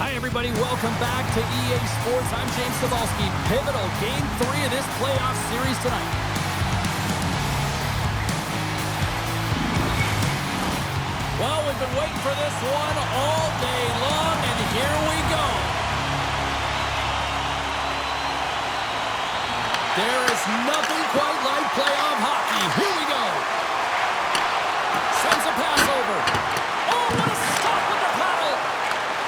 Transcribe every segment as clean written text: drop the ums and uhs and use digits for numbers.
Hi, everybody. Welcome back to EA Sports. I'm James Cebulski. Pivotal Game 3 of this playoff series tonight. Well, we've been waiting for this one all day long, and here we go. There is nothing quite like playoff hockey. Here we go. Sends a pass over. Oh, what a stop with the paddle.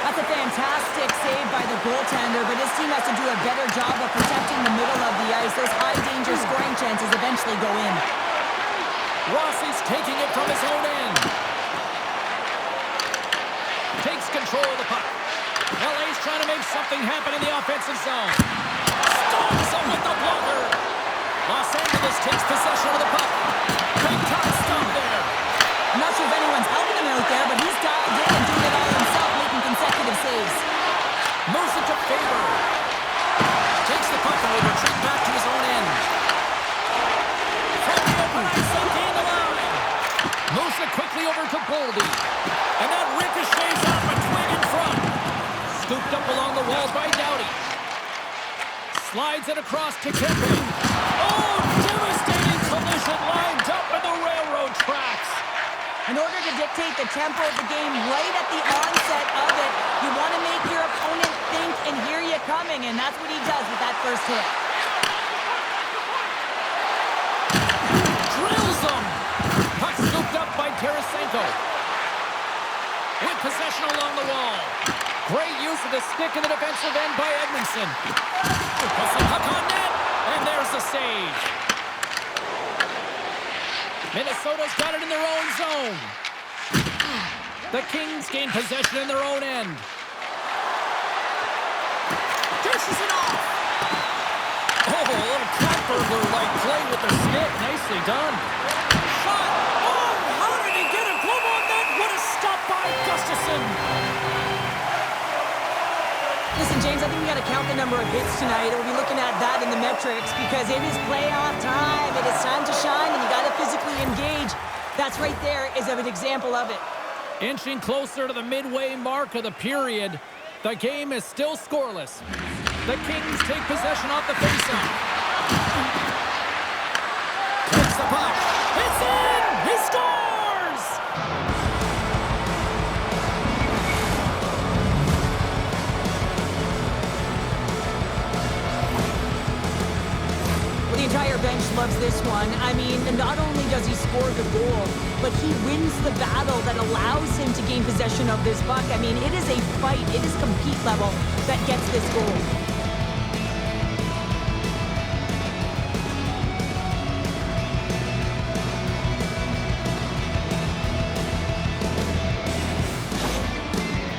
That's a fantastic save by the goaltender, but his team has to do a better job of protecting the middle of the ice. Those high-danger scoring chances eventually go in. Rossi's taking it from his own end. Takes control of the puck. LA's trying to make something happen in the offensive zone. Stomps him with the blocker. Los Angeles takes possession of the puck. Big time stop there. I'm not sure if anyone's helping him out there, but he's dialed in and doing it all himself, making consecutive saves. Moves it to Faber. Takes the puck and will retreat back to his own end. From the open ice, up gain the line. Moves it quickly over to Goldie. And that ricochets off a twig in front. Scooped up along the wall by Doughty. Slides it across to Kempe. Oh, devastating collision lined up in the railroad tracks. In order to dictate the tempo of the game right at the onset of it, you want to make your opponent think and hear you coming, and that's what he does with that first hit. Drills him. Puck scooped up by Tarasenko. With possession along the wall. Great use of the stick in the defensive end by Edmondson. Puts the puck on net, and there's the save. Minnesota's got it in their own zone. The Kings gain possession in their own end. Dishes it off. Oh, a little cat burglar-like play with the stick. Nicely done. Shot. Oh, how did he get a glove on that? What a stop by Gustafsson. Listen, James, I think we got to count the number of hits tonight. We'll be looking at that in the metrics because it is playoff time. It is time to shine, and you got to physically engage. That's right there is an example of it. Inching closer to the midway mark of the period. The game is still scoreless. The Kings take possession off the faceoff. Takes the puck. It's in! He scores! The entire bench loves this one. I mean, not only does he score the goal, but he wins the battle that allows him to gain possession of this puck. I mean, it is a fight. It is compete level that gets this goal.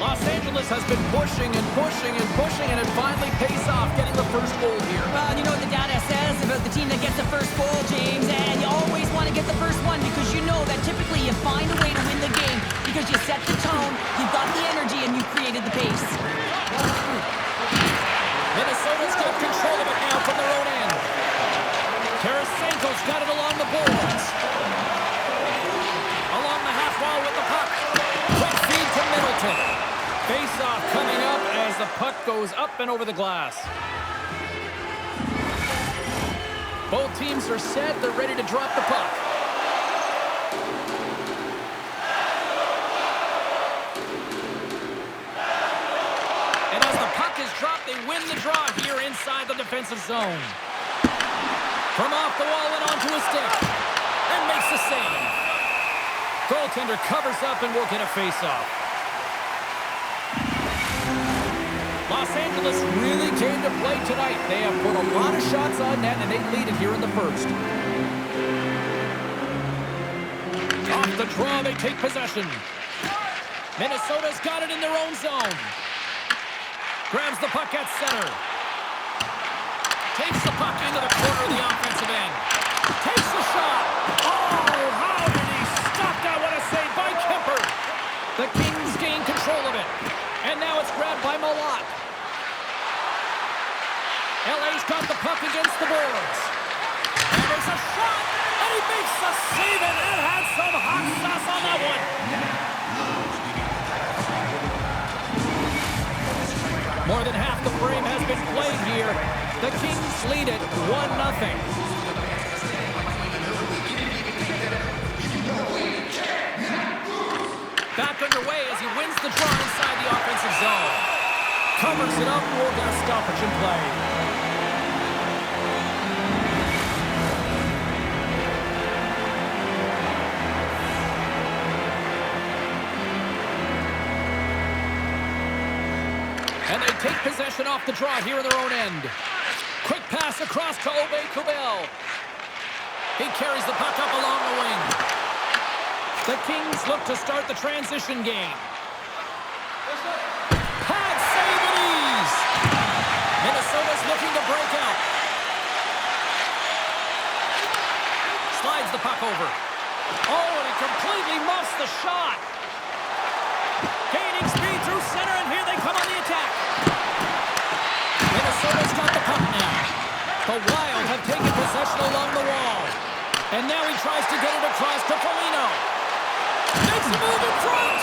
Los Angeles has been pushing and pushing and pushing, and it finally pays off getting the first goal here. Well, you know what the data says about the team that gets the first goal, James, and you always want to get the first one because you know that typically you find a way to win the game because you set the tone, you've got the energy, and you've created the pace. Minnesota's got control of it now from their own end. Tarasenko's got it along the boards. Along the half wall with the puck. Quick feed to Middleton. Face-off coming up as the puck goes up and over the glass. Both teams are set. They're ready to drop the puck. And as the puck is dropped, they win the draw here inside the defensive zone. From off the wall and onto a stick. And makes the save. Goaltender covers up and will get a face-off. Los Angeles really came to play tonight. They have put a lot of shots on net, and they lead it here in the first. Off the draw, they take possession. Minnesota's got it in their own zone. Grabs the puck at center. Takes the puck into the corner of the offensive end. Takes the shot. Oh, how did he stop that? What a save by Kemper. The Kings gain control of it. And now it's grabbed by Malott. LA's got the puck against the boards. And there's a shot, and he makes the save, and it had some hot sauce on that one. lead it 1-0. Back underway as he wins the draw inside the offensive zone. Covers it up. We'll get a stoppage in play. And they take possession off the draw here in their own end. Quick pass across to Obey Kubel. He carries the puck up along the wing. The Kings look to start the transition game. Pad save with ease. Minnesota's looking to break out. Slides the puck over. Oh, and he completely muffs the shot. Gaining speed through center, and here they come on the attack. Minnesota's got the puck now. The Wild have taken possession along the wall. And now he tries to get it across to Foligno. Makes a move in front.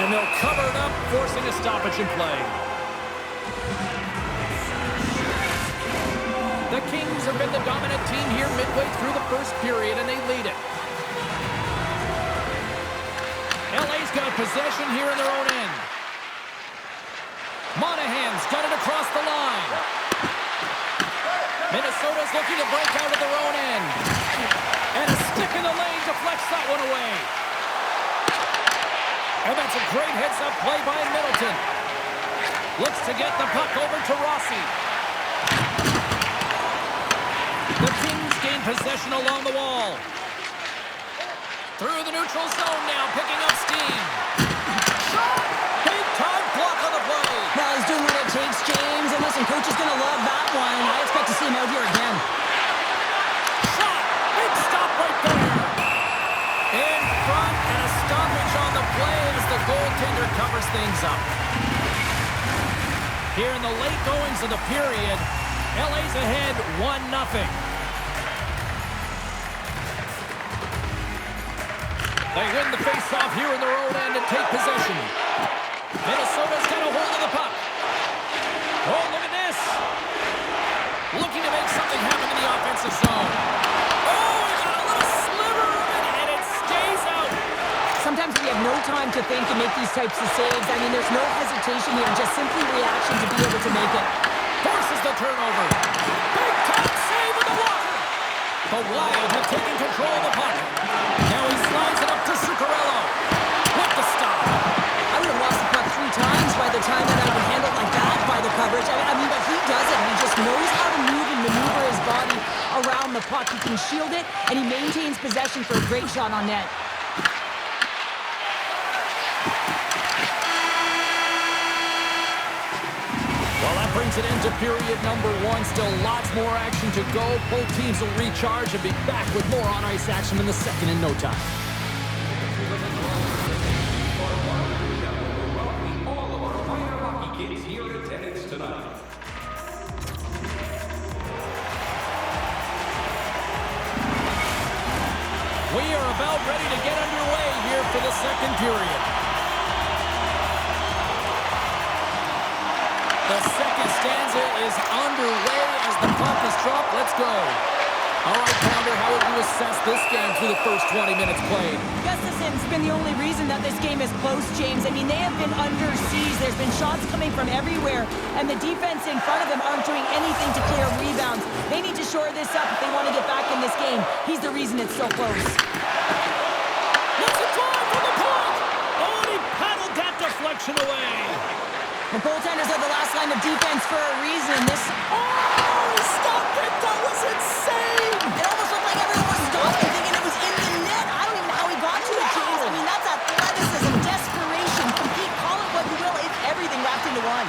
And they'll cover it up, forcing a stoppage in play. The Kings have been the dominant team here midway through the first period, and they lead it. LA's got possession here in their own end. Monahan's got it across the line. Minnesota's looking to break out of their own end. And a stick in the lane deflects that one away. And that's a great heads-up play by Middleton. Looks to get the puck over to Rossi. The Kings gain possession along the wall. Through the neutral zone now, picking up steam. Shot! Big time block on the play. Well, he's doing what it takes, James. And listen, coach is going to love that one. I expect to see him out here again. Shot! Big stop right there. In front, and a stoppage on the play as the goaltender covers things up. Here in the late goings of the period, LA's ahead 1-0. They win the face-off here in their own end and take possession. Minnesota's got a hold of the puck. Oh, look at this. Looking to make something happen in the offensive zone. Oh, he got a little sliver of it, and it stays out. Sometimes we have no time to think and make these types of saves. I mean, there's no hesitation here, just simply reaction to be able to make it. Forces the turnover. Big time save with the blocker. The Wild have taken control of the puck. Now he slides it up to Zuccarello. What the stop? I would have lost the puck 3 times by the time that I would handle it like that by the coverage. I mean, but he does it. He just knows how to move and maneuver his body around the puck. He can shield it, and he maintains possession for a great shot on net. Well, that brings it into period number 1. Still lots more action to go. Both teams will recharge and be back with more on-ice action in the second in no time. We are about ready to get underway here for the second period. The second stanza is underway as the puck is dropped. Let's go. All right, Pounder, how would you assess this game through the first 20 minutes played? Gustafson's been the only reason that this game is close, James. I mean, they have been under siege. There's been shots coming from everywhere, and the defense in front of them aren't doing anything to clear rebounds. They need to shore this up if they want to get back in this game. He's the reason it's so close. What's the time for the point? Oh, and he paddled that deflection away. The goaltenders are the last line of defense for a reason. Oh, stop it! That was insane! It almost looked like everyone was stopping, thinking it was in the net. I don't even know how he got to it, James. I mean, that's athleticism, desperation, compete, call it what you will. It's everything wrapped into one.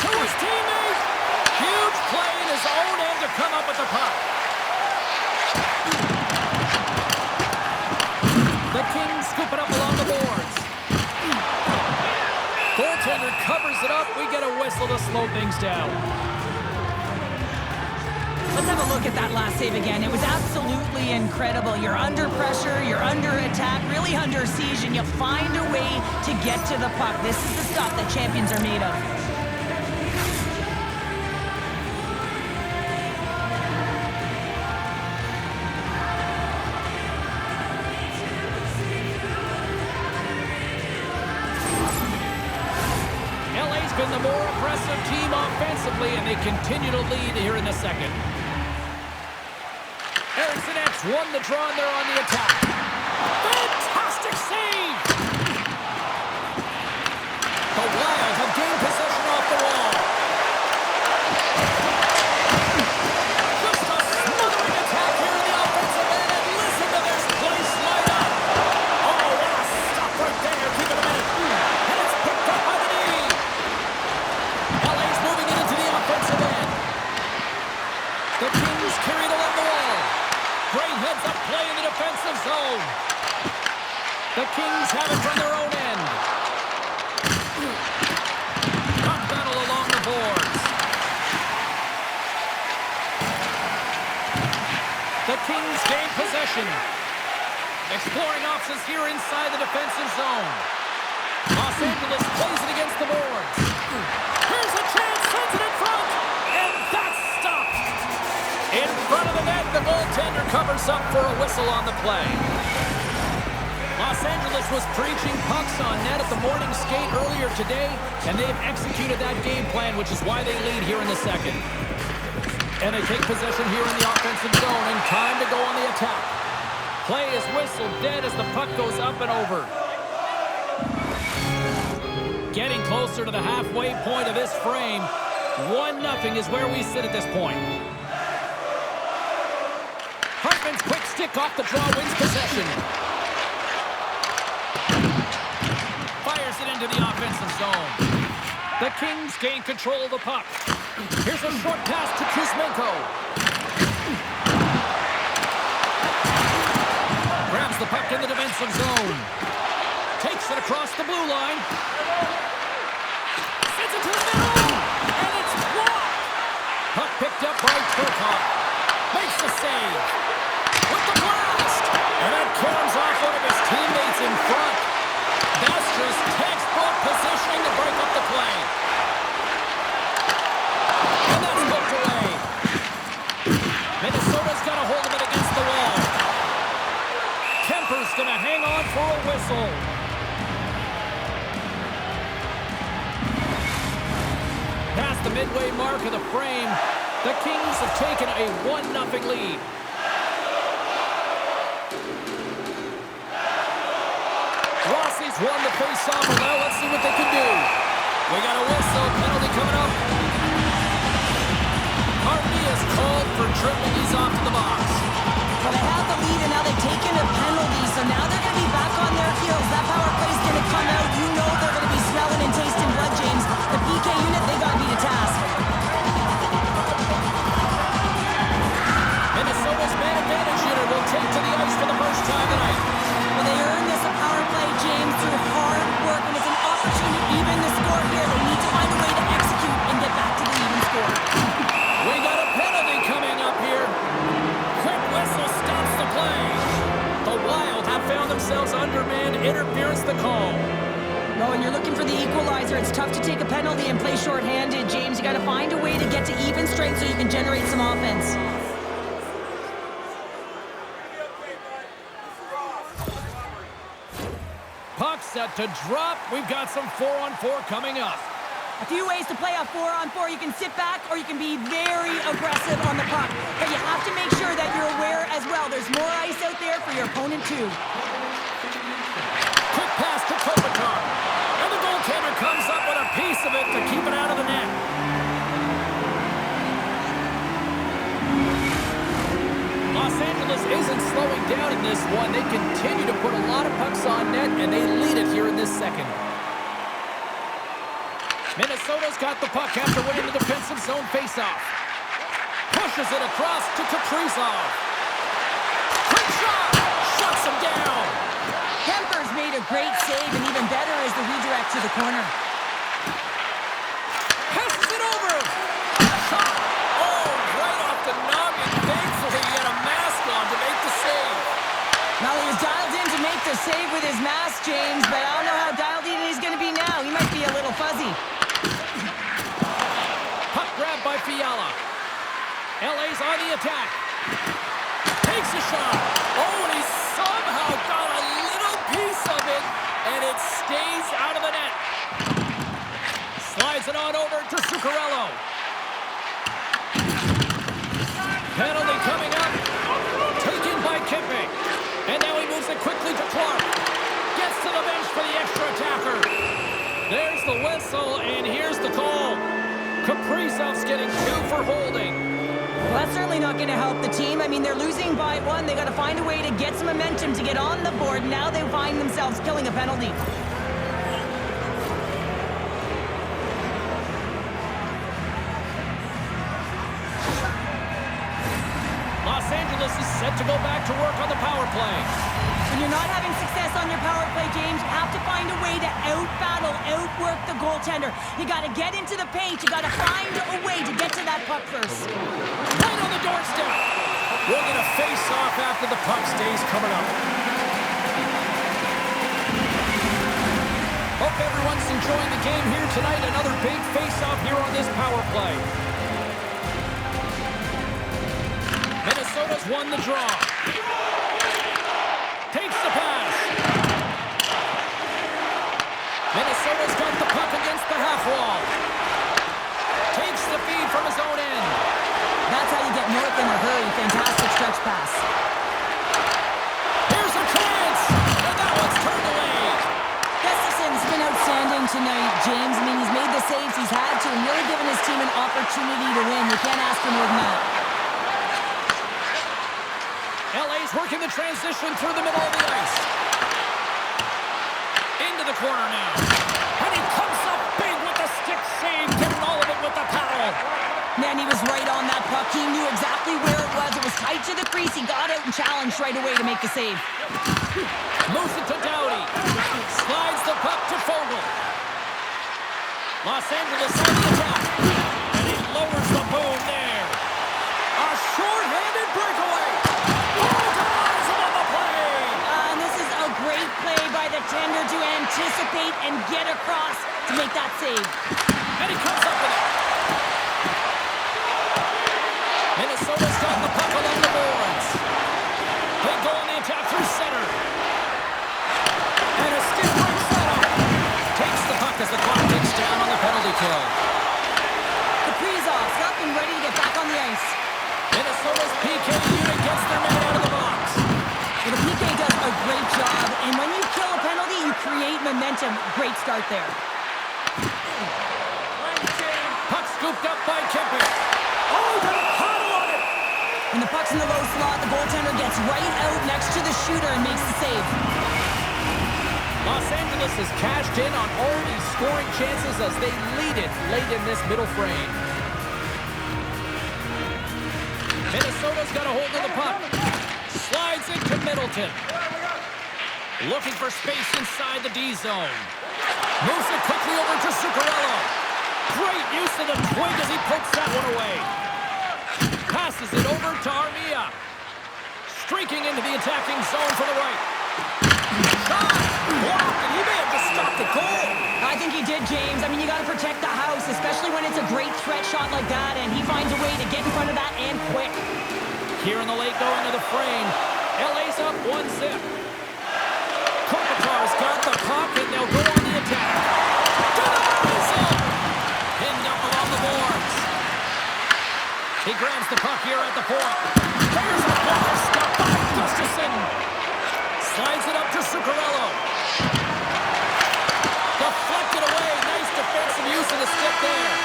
To his teammate! Huge play in his own end to come up with the puck. The Kings scoop it up along the boards. Goaltender covers it up. We get a whistle to slow things down. Let's have a look at that last save again. It was absolutely incredible. You're under pressure, you're under attack, really under siege, and you find a way to get to the puck. This is the stuff that champions are made of. quickly, and they continue to lead here in the second. Eriksson won the draw, and they're on the attack. Fantastic save! The Wild have gained possession off the wall. Just a smothering attack here in the offensive end, and listen to this place light up. Oh, what a stop right there. Keep it a minute. And it's picked up by the knee. LA's moving it into the offensive end. The Kings carried along the wall. Great heads-up play in the defensive zone. The Kings have it from their own end. Puck battle along the boards. The Kings gain possession. Exploring options here inside the defensive zone. Los Angeles plays it against the boards. Here's a chance, sends it in front, and that's stopped. In front of the net, the goaltender covers up for a whistle on the play. Los Angeles was preaching pucks on net at the morning skate earlier today, and they've executed that game plan, which is why they lead here in the second. And they take possession here in the offensive zone, and time to go on the attack. Play is whistled dead as the puck goes up and over. Getting closer to the halfway point of this frame. 1-0 is where we sit at this point. Hartman's quick stick off the draw wins possession. Fires it into the offensive zone. The Kings gain control of the puck. Here's a short pass to Kuzmenko. Grabs the puck in the defensive zone. Takes it across the blue line. Sends it to the middle. And it's blocked. Puck picked up by Turcotte. Makes the save. With the blast. And that caroms off one of his teammates in front. That's just textbook positioning to break up the play. And that's poked away. Minnesota's got a hold of it against the wall. Kemper's going to hang on for a whistle. Past the midway mark of the frame, the Kings have taken a 1-0 lead. Rossi's won the face-off, and now let's see what they can do. We got a whistle, penalty coming up. Harvey is called for dribbling these off to the box. Well, they have the lead, and now they've taken a penalty, so now they're going to be back on their heels. That power play's going to come out. You know they're going to be smelling and tasting blood, James. The PK unit, they got to be the task. Minnesota's man advantage unit will take to the ice for the first time tonight. Well, they earned this power play, James, through hard work, and it's an opportunity to even the score here. They need to find a way to execute and get back to the even score. We got a penalty coming up here. Quick whistle stops the play. The Wild have found themselves undermanned. Interference the call. No, and you're looking for the equalizer. It's tough to take a penalty and play shorthanded, James. You got to find a way to get to even strength so you can generate some offense. Puck set to drop. We've got some 4-on-4 coming up. A few ways to play a 4-on-4. You can sit back or you can be very aggressive on the puck. But you have to make sure that you're aware as well. There's more ice out there for your opponent too. Quick pass to Kopitar. And the goaltender comes up with a piece of it to keep it out of the net. Los Angeles isn't slowing down in this one. They continue to put a lot of pucks on net, and they lead it here in this second. Minnesota's got the puck after winning the defensive zone faceoff. Pushes it across to Kaprizov. Quick shot! Shuts him down! Kemper's made a great save, and even better is the redirect to the corner. Passes it over! Shot! Oh, right off the noggin. Thankfully, he had a mask on to make the save. Well, he was dialed in to make the save with his mask, James, but I don't know how dialed in he's going to be now. He might be a little fuzzy. Puck grabbed by Fiala. LA's on the attack. Takes a shot. Oh, and he somehow got a little piece of it, and it stays out of the net. Slides it on over to Zuccarello. Penalty coming up. Taken by Kimping. And now he moves it quickly to Clark. Gets to the bench for the extra attacker. There's the whistle, and here's the call. Kaprizov's getting 2 for holding. Well, that's certainly not going to help the team. I mean, they're losing by 1. They got to find a way to get some momentum to get on the board. Now they find themselves killing a penalty. Los Angeles is set to go back to work on the power play. When you're not having success on your power play, James, you have to find a way to out-battle, outwork the goaltender. You got to get into the paint. You got to find a way to get to that puck first. Right on the doorstep. We'll get a face-off after the puck stays coming up. Hope everyone's enjoying the game here tonight. Another big face-off here on this power play. Minnesota's won the draw. Takes the pass. Minnesota's got the puck against the half wall. Takes the feed from his own end. That's how you get north in a hurry. Fantastic stretch pass. Here's a chance. And that one's turned away. Gustafson's been outstanding tonight, James. I mean, he's made the saves he's had to and really given his team an opportunity to win. You can't ask for more than that. LA's working the transition through the middle of the ice. Into the corner now. And he comes up big with the stick save, getting all of it with the paddle. Man, he was right on that puck. He knew exactly where it was. It was tight to the crease. He got out and challenged right away to make the save. Moves it to Doughty. Slides the puck to Fogle. Los Angeles on the attack. And he lowers the boom there. A short-handed breakaway. Great play by the tender to anticipate and get across to make that save. And he comes up with it. Minnesota's got the puck along the boards. They go on the attack through center. And a stick breaks that up. Takes the puck as the clock ticks down on the penalty kill. Kaprizov's up and ready to get back on the ice. Minnesota's PK unit gets their man out of the box. Well, the PK does a great job, and when you kill a penalty, you create momentum. Great start there. Puck scooped up by Kemper. Oh, got a paddle on it! When the puck's in the low slot, the goaltender gets right out next to the shooter and makes the save. Los Angeles has cashed in on all these scoring chances as they lead it late in this middle frame. Minnesota's got a hold of the puck. Slides into Middleton. Looking for space inside the D zone. Moves it quickly over to Zuccarello. Great use of the twig as he pokes that one away. Passes it over to Armia. Streaking into the attacking zone for the right. Shot! Blocked, and he may have just stopped the goal. I think he did, James. I mean, you got to protect the house, especially when it's a great threat shot like that, and he finds a way to get in front of that and quick. Here in the late going to the frame. LA's up 1-0. Kopitar's got the puck, and they'll go on the attack. Pinned up along the boards. He grabs the puck here at the point. There's the blocker stop by Gustafson. Slides it up to Zuccarello. Deflected away. Nice defensive use of the stick there.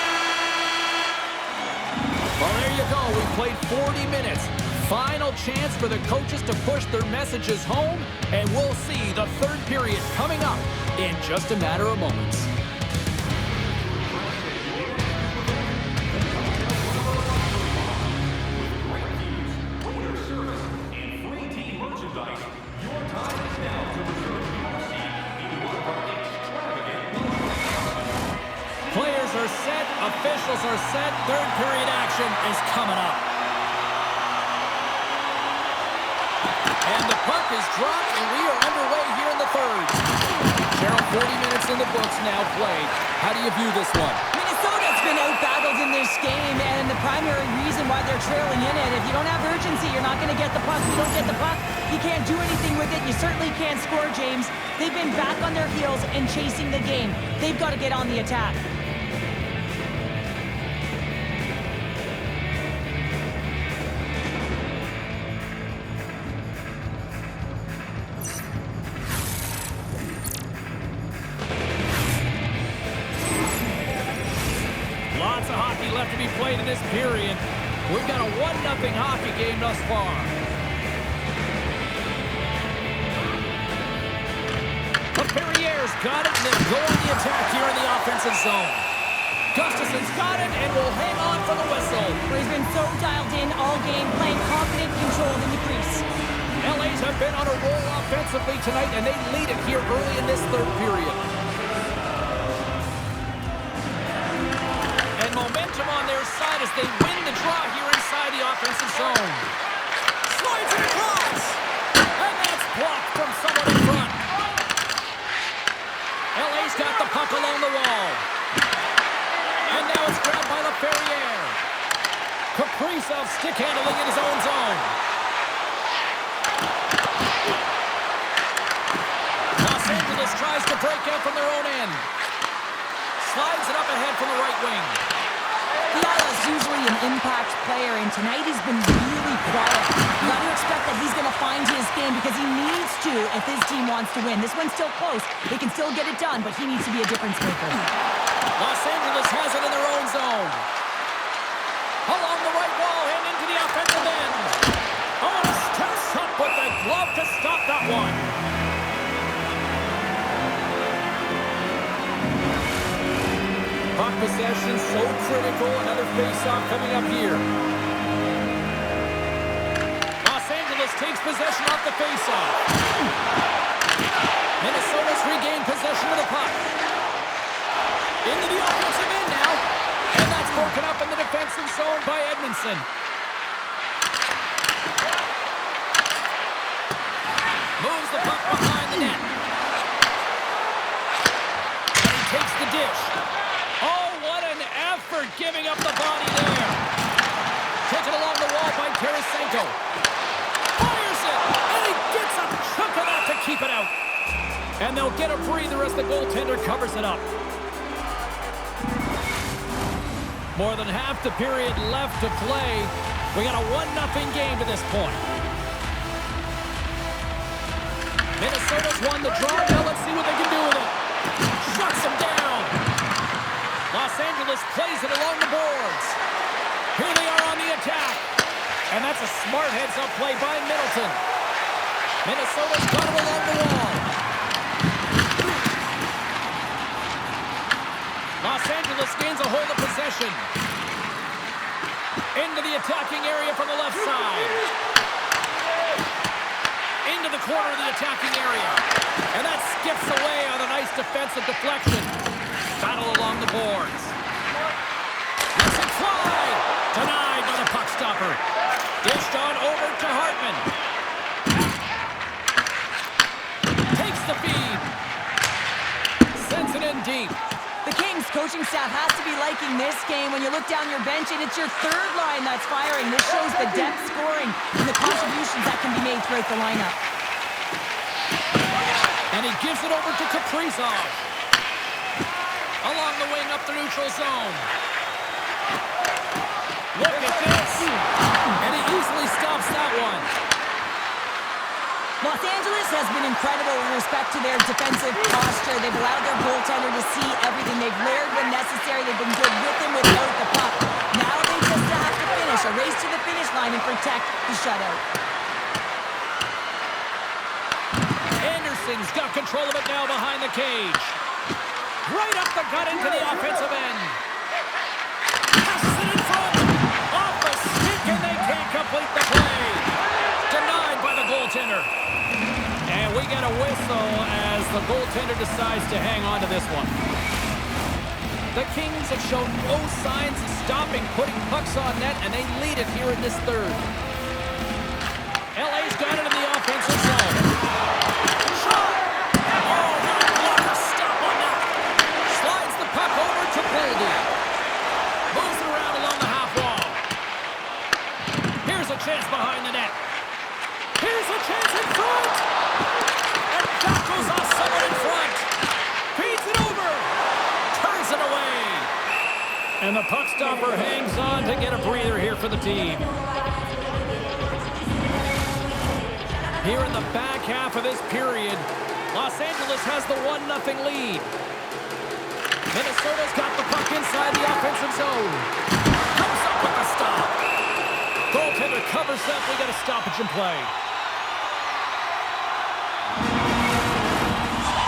Well, there you go. We played 40 minutes. Final chance for the coaches to push their messages home, and we'll see the third period coming up in just a matter of moments. Players are set, officials are set, third period action is coming up. And the puck is dropped, and we are underway here in the third. Gerald, 40 minutes in the books now played. How do you view this one? Minnesota's been out-battled in this game, and the primary reason why they're trailing in it, if you don't have urgency, you're not going to get the puck. If you don't get the puck, you can't do anything with it. You certainly can't score, James. They've been back on their heels and chasing the game. They've got to get on the attack. fight in this period. We've got a 1-0 hockey game thus far. But Perrier's got it, and they go on the attack here in the offensive zone. Gustafson's got it, and will hang on for the whistle. He's been so dialed in all game, playing confident, controlled in the crease. LA's have been on a roll offensively tonight, and they lead it here early in this third period. And momentum on their side as they win the draw here inside the offensive zone. Slides it across! And that's blocked from someone in front. LA's got the puck along the wall. And now it's grabbed by LaFerriere. Kaprizov stick handling in his own zone. Los Angeles tries to break out from their own end. Slides it up ahead from the right wing. Fiala's usually an impact player, and tonight he's been really quiet. You got to expect that he's going to find his game because he needs to if his team wants to win. This one's still close. They can still get it done, but he needs to be a difference maker. Los Angeles has it in their own zone. Along the right wall and into the offensive end. Oh, and a steps up with the glove to stop that one. Puck possession so critical. Another face-off coming up here. Los Angeles takes possession off the face-off. Minnesota's regained possession of the puck. Into the offensive end now. And that's broken up in the defensive zone by Edmondson. Moves the puck behind the net. And he takes the dish. Oh, what an effort giving up the body there. Taken along the wall by Tarasenko. Fires it. And he gets a chunk of that to keep it out. And they'll get a breather as the goaltender covers it up. More than half the period left to play. We got a 1-0 game to this point. Minnesota's won the draw. Now let's see what they can do with it. Shuts them down. Los Angeles plays it along the boards. Here they are on the attack. And that's a smart heads-up play by Middleton. Minnesota's got it along the wall. Los Angeles gains a hold of possession. Into the attacking area from the left side. Into the corner of the attacking area. And that skips away on a nice defensive deflection. Battle along the boards. Let's it fly. Denied by the puck stopper. Dished on over to Hartman. Takes the feed. Sends it in deep. The Kings coaching staff has to be liking this game when you look down your bench and it's your third line that's firing. This shows the depth scoring and the contributions that can be made throughout the lineup. And he gives it over to Kaprizov. Along the wing up the neutral zone. Look at this. And he easily stops that one. Los Angeles has been incredible with respect to their defensive posture. They've allowed their goaltender to see everything. They've layered when necessary. They've been good with and without the puck. Now they just have to finish. A race to the finish line and protect the shutout. Anderson's got control of it now behind the cage. Right up the gut into the offensive end. Passes it in front. Off the stick, and they can't complete the play. Denied by the goaltender. And we get a whistle as the goaltender decides to hang on to this one. The Kings have shown no signs of stopping putting pucks on net, and they lead it here in this third. LA's got it in the offensive zone. Shot! Oh, what a blocker stop on that. Slides the puck over to Boldy. Moves it around along the half wall. Here's a chance behind the net. Here's a chance in front. And that goes off someone in front. Feeds it over. Turns it away. And the puck stopper hangs on to get a breather here for the team. Here in the back half of this period, Los Angeles has the 1-0 lead. Minnesota's got the puck inside the offensive zone. Comes with the stop. Goaltender covers up. We got a stoppage in play.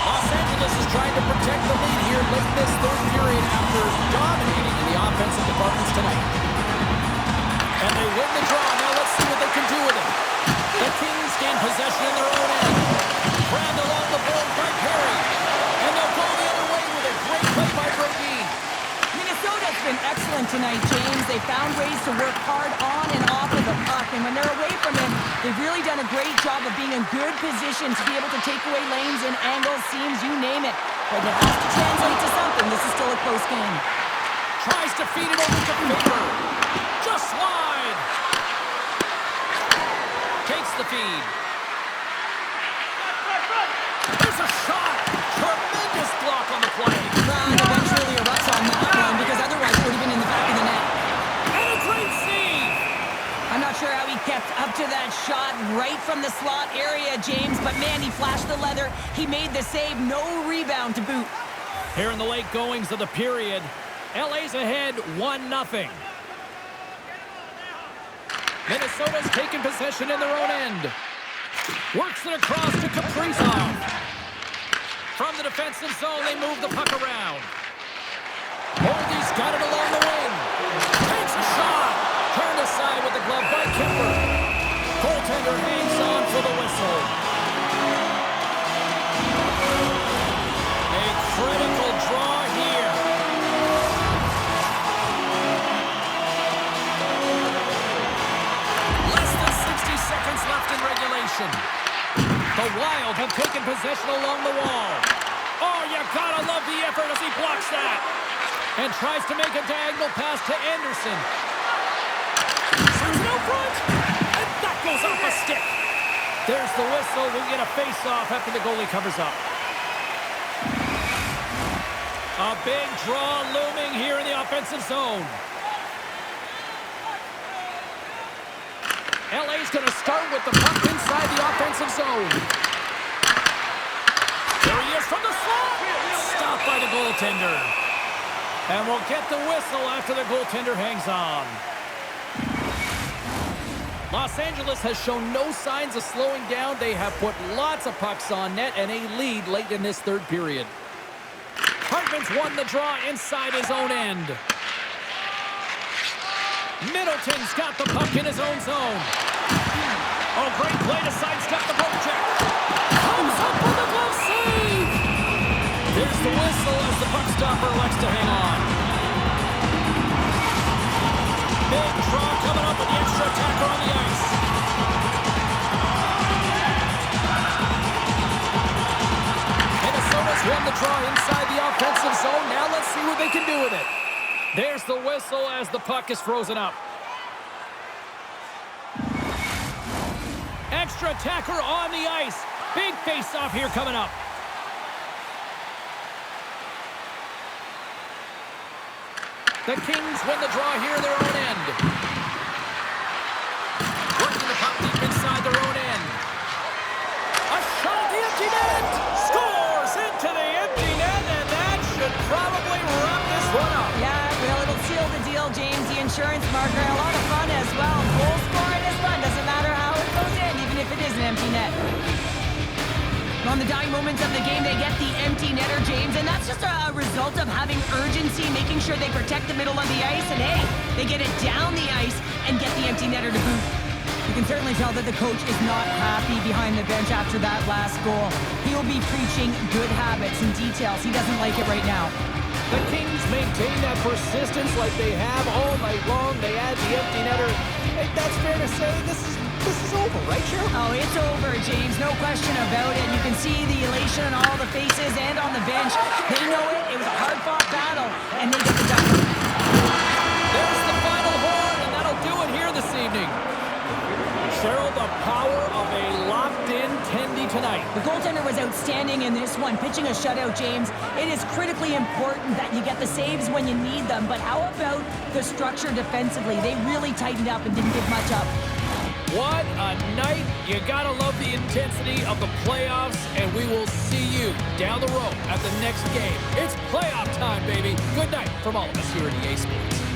Los Angeles is trying to protect the lead here late in this third period after dominating in the offensive departments tonight. And they win the draw. Now let's see what they can do with it. The Kings gain possession in their own end. Grabbed along the board by Perry. And they'll go the other way with a great play by Brodin. Minnesota's been excellent tonight, James. They found ways to work hard on and off of the puck. And when they're away from him, they've really done a great job of being in good position to be able to take away lanes and angles, seams, you name it. But it has to translate to something. This is still a close game. Tries to feed it over to Faber. Just wide. Takes the feed. There's a shot. Tremendous block on the play. The bench really erupts on that one because otherwise it would have been in the back of the net. And a great save. I'm not sure how he kept up to that shot right from the slot area, James, but man, he flashed the leather. He made the save. No rebound to boot. Here in the late goings of the period, LA's ahead 1-0. Minnesota's taken possession in their own end. Works it across to Kaprizov. From the defensive zone, they move the puck around. Holdy's got it along the wing. Takes a shot. Turned aside with the glove by Kemper. Goaltender hangs on for the whistle. A critical draw here. Less than 60 seconds left in regulation. The Wild have taken possession along the wall. Oh, you gotta love the effort as he blocks that. And tries to make a diagonal pass to Anderson. Shoots no front. And that goes off a stick. There's the whistle. We get a face-off after the goalie covers up. A big draw looming here in the offensive zone. LA's going to start with the puck inside the offensive zone. There he is from the slot. Stopped by the goaltender. And we'll get the whistle after the goaltender hangs on. Los Angeles has shown no signs of slowing down. They have put lots of pucks on net and a lead late in this third period. Hartman's won the draw inside his own end. Middleton's got the puck in his own zone. Oh, great play to sidestep the poke check. Comes up with a glove save. There's the whistle as the puck stopper elects to hang on. Big draw coming up with the extra attacker on the ice. Minnesota's won the draw inside the offensive zone. Now let's see what they can do with it. There's the whistle as the puck is frozen up. Extra attacker on the ice. Big face-off here coming up. The Kings win the draw here in their own end. Working the puck deep inside their own end. A shot at the empty net. Scores into the empty net, and that should probably wrap this one up. Yeah, well, it'll seal the deal, James. The insurance marker, a lot of fun as well. Goal scoring is fun. Doesn't matter how it goes in, even if it is an empty net. On the dying moments of the game, they get the empty netter, James, and that's just a result of having urgency, making sure they protect the middle of the ice, and hey, they get it down the ice and get the empty netter to boot. You can certainly tell that the coach is not happy behind the bench after that last goal. He'll be preaching good habits and details. He doesn't like it right now. The Kings maintain that persistence like they have all night long. They add the empty netter. Hey, that's fair to say. This is over, right, Cheryl? Oh, it's over, James. No question about it. You can see the elation on all the faces and on the bench. They know it. It was a hard-fought battle, and they get the done. There's the final horn, and that'll do it here this evening. Cheryl, the power of a locked-in Tendy tonight. The goaltender was outstanding in this one, pitching a shutout, James. It is critically important that you get the saves when you need them, but how about the structure defensively? They really tightened up and didn't give much up. What a night. You gotta love the intensity of the playoffs, and we will see you down the road at the next game. It's playoff time, baby. Good night from all of us here at EA Sports.